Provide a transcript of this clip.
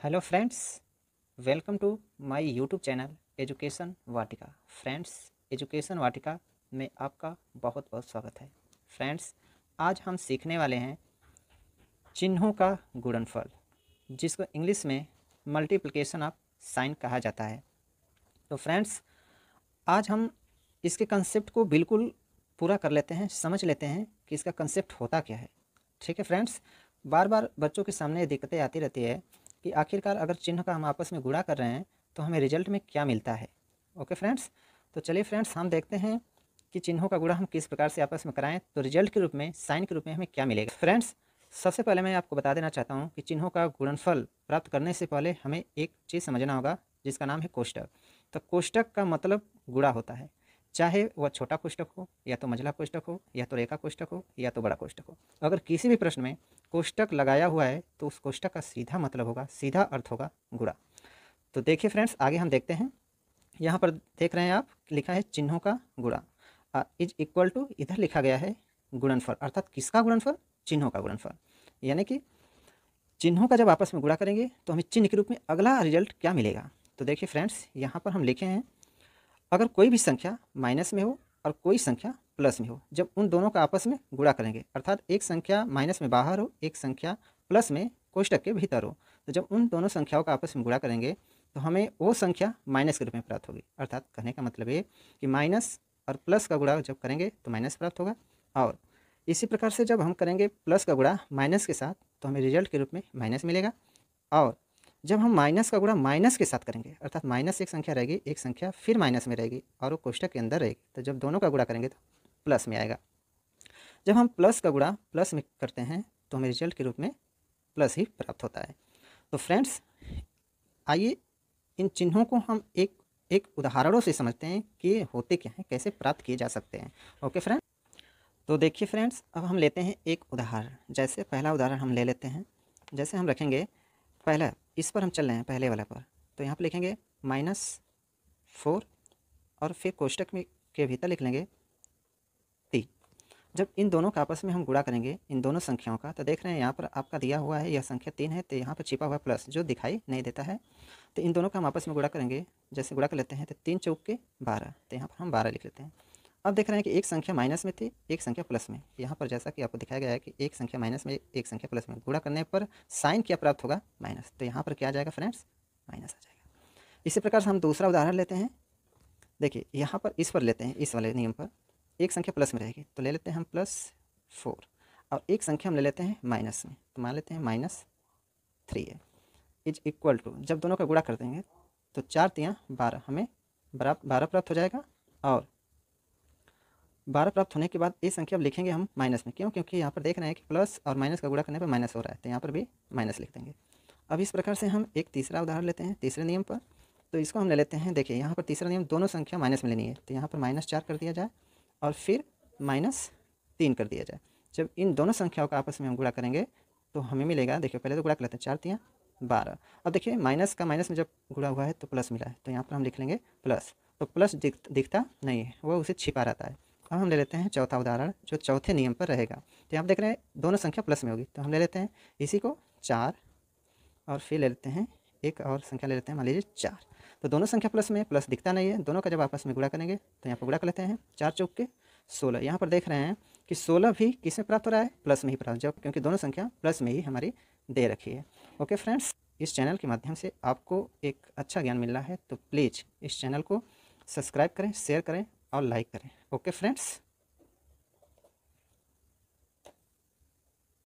Hello friends, welcome to my YouTube channel education Vatika. Friends, education Vatika में आपका बहुत बहुत स्वागत है। फ्रेंड्स, आज हम सीखने वाले हैं चिन्हों का गुणनफल, जिसको इंग्लिश में मल्टीप्लिकेशन ऑफ साइन कहा जाता है। तो फ्रेंड्स, आज हम इसके कंसेप्ट को बिल्कुल पूरा कर लेते हैं, समझ लेते हैं कि इसका कंसेप्ट होता क्या है। ठीक है फ्रेंड्स, बार बार बच्चों के सामने ये दिक्कतें आती रहती है कि आखिरकार अगर चिन्ह का हम आपस में गुणा कर रहे हैं तो हमें रिजल्ट में क्या मिलता है। ओके फ्रेंड्स, तो चलिए फ्रेंड्स, हम देखते हैं कि चिन्हों का गुणा हम किस प्रकार से आपस में कराएं तो रिजल्ट के रूप में, साइन के रूप में हमें क्या मिलेगा। फ्रेंड्स, सबसे पहले मैं आपको बता देना चाहता हूँ कि चिन्हों का गुणनफल प्राप्त करने से पहले हमें एक चीज़ समझना होगा, जिसका नाम है कोष्टक। तो कोष्टक का मतलब गुणा होता है, चाहे वह छोटा कोष्टक हो, या तो मंझला कोष्टक हो, या तो रेखा कोष्टक हो, या तो बड़ा कोष्टक हो। अगर किसी भी प्रश्न में कोष्टक लगाया हुआ है तो उस कोष्टक का सीधा मतलब होगा, सीधा अर्थ होगा गुणा। तो देखिए फ्रेंड्स, आगे हम देखते हैं। यहाँ पर देख रहे हैं आप, लिखा है चिन्हों का गुणा इज इक्वल टू, इधर लिखा गया है गुणनफल, अर्थात किसका गुणनफल? चिन्हों का गुणनफल। यानी कि चिन्हों का जब आपस में गुणा करेंगे तो हमें चिन्ह के रूप में अगला रिजल्ट क्या मिलेगा। तो देखिए फ्रेंड्स, यहाँ पर हम लिखे हैं, अगर कोई भी संख्या माइनस में हो और कोई संख्या प्लस में हो, जब उन दोनों का आपस में गुणा करेंगे, अर्थात एक संख्या माइनस में बाहर हो, एक संख्या प्लस में कोष्टक के भीतर हो, तो जब उन दोनों संख्याओं का आपस में गुणा करेंगे तो हमें वो संख्या माइनस के रूप में प्राप्त होगी। अर्थात कहने का मतलब ये कि माइनस और प्लस का गुणा जब करेंगे तो माइनस प्राप्त होगा, और इसी प्रकार से जब हम करेंगे प्लस का गुणा माइनस के साथ तो हमें रिजल्ट के रूप में माइनस मिलेगा। और जब हम माइनस का गुणा माइनस के साथ करेंगे, अर्थात माइनस एक संख्या रहेगी, एक संख्या फिर माइनस में रहेगी और वो कोष्टक के अंदर रहेगी, तो जब दोनों का गुणा करेंगे तो प्लस में आएगा। जब हम प्लस का गुणा प्लस में करते हैं तो हमें रिजल्ट के रूप में प्लस ही प्राप्त होता है। तो फ्रेंड्स, आइए इन चिन्हों को हम एक एक उदाहरणों से समझते हैं कि ये होते क्या हैं, कैसे प्राप्त किए जा सकते हैं। ओके फ्रेंड्स, तो देखिए फ्रेंड्स, अब हम लेते हैं एक उदाहरण। जैसे पहला उदाहरण हम ले लेते हैं। जैसे हम रखेंगे पहला, इस पर हम चल रहे हैं पहले वाला पर, तो यहाँ पर लिखेंगे -4 और फिर कोष्टक में के भीतर लिख लेंगे 3। जब इन दोनों का आपस में हम गुणा करेंगे, इन दोनों संख्याओं का, तो देख रहे हैं यहाँ पर आपका दिया हुआ है, यह संख्या 3 है, तो यहाँ पर छिपा हुआ प्लस जो दिखाई नहीं देता है। तो इन दोनों का हम आपस में गुणा करेंगे, जैसे गुणा कर लेते हैं तो 3 चौक के 12, तो यहाँ पर हम 12 लिख लेते हैं। अब देख रहे हैं कि एक संख्या माइनस में थी, एक संख्या प्लस में। यहाँ पर जैसा कि आपको दिखाया गया है कि एक संख्या माइनस में, एक संख्या प्लस में, गुणा करने पर साइन क्या प्राप्त होगा? माइनस। तो यहाँ पर क्या आ जाएगा फ्रेंड्स? माइनस आ जाएगा। इसी प्रकार से हम दूसरा उदाहरण लेते हैं। देखिए यहाँ पर इस पर लेते हैं, इस वाले नियम पर एक संख्या प्लस में रहेगी, तो ले लेते हैं हम +4, और एक संख्या हम ले लेते हैं माइनस में, तो मान लेते हैं -3 है, इज इक्वल टू, जब दोनों का गुणा कर देंगे तो 4 तियाँ 12, हमें 12 प्राप्त हो जाएगा। और 12 प्राप्त होने के बाद ये संख्या अब लिखेंगे हम माइनस में, क्यों? क्योंकि यहाँ पर देख रहे हैं कि प्लस और माइनस का गुणा करने पर माइनस हो रहा है, तो यहाँ पर भी माइनस लिख देंगे। अब इस प्रकार से हम एक तीसरा उदाहरण लेते हैं, तीसरे नियम पर, तो इसको हम ले लेते हैं। देखिए यहाँ पर तीसरा नियम, दोनों संख्या माइनस में लेनी है, तो यहाँ पर -4 कर दिया जाए और फिर -3 कर दिया जाए। जब इन दोनों संख्याओं का आपस में हम गुणा करेंगे तो हमें मिलेगा, देखिए पहले तो गुणा कर लेते हैं, 4 तियाँ 12। अब देखिए माइनस का माइनस में जब गुणा हुआ है तो प्लस मिला है, तो यहाँ पर हम लिख लेंगे प्लस। तो प्लस दिखता नहीं है, वो उसे छिपा रहता है। अब हम ले लेते हैं चौथा उदाहरण, जो चौथे नियम पर रहेगा। तो यहाँ पर देख रहे हैं दोनों संख्या प्लस में होगी, तो हम ले लेते हैं इसी को 4, और फिर ले लेते हैं एक और संख्या ले लेते हैं, मान लीजिए 4। तो दोनों संख्या प्लस में, प्लस दिखता नहीं है, दोनों का जब आपस में गुणा करेंगे तो यहाँ पर गुणा कर लेते हैं, 4 चौक के 16। यहाँ पर देख रहे हैं कि 16 भी किस में प्राप्त हो रहा है? प्लस में ही प्राप्त, जब क्योंकि दोनों संख्या प्लस में ही हमारी दे रखी है। ओके फ्रेंड्स, इस चैनल के माध्यम से आपको एक अच्छा ज्ञान मिल रहा है, तो प्लीज़ इस चैनल को सब्सक्राइब करें, शेयर करें और लाइक करें। Okay friends.